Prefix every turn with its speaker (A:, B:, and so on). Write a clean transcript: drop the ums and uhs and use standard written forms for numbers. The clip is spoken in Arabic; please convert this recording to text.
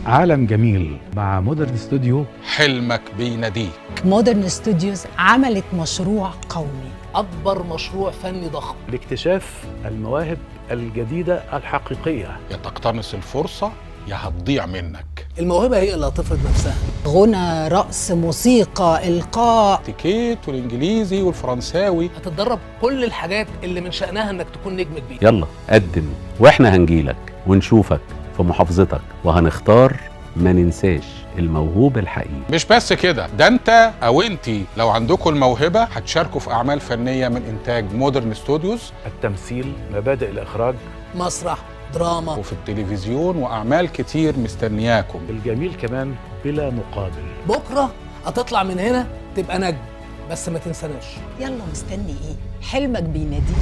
A: عالم جميل مع مودرن استوديو.
B: حلمك بيناديك.
C: مودرن ستوديوز عملت مشروع قومي،
D: أكبر مشروع فني ضخم
A: لاكتشاف المواهب الجديدة الحقيقية.
B: يا تقتنص الفرصة يا هتضيع منك.
D: الموهبة هي اللي هتفرض نفسها.
C: غنى، رقص، موسيقى، إلقاء.
B: تيكيت والإنجليزي والفرنساوي.
D: هتتدرب كل الحاجات اللي من شأنها إنك تكون نجم كبير.
E: يلا قدم واحنا هنجيلك ونشوفك في محافظتك وهنختار ما ننساش الموهوب الحقيقي.
B: مش بس كده، ده انت او انتي لو عندكم الموهبة هتشاركوا في أعمال فنية من إنتاج مودرن ستوديوز.
A: التمثيل، مبادئ الإخراج،
D: مسرح، دراما،
B: وفي التلفزيون وأعمال كتير مستنياكم.
A: الجميل كمان بلا مقابل.
D: بكرة هتطلع من هنا تبقى نجم، بس ما تنساناش.
C: يلا مستني إيه؟ حلمك بيناديك.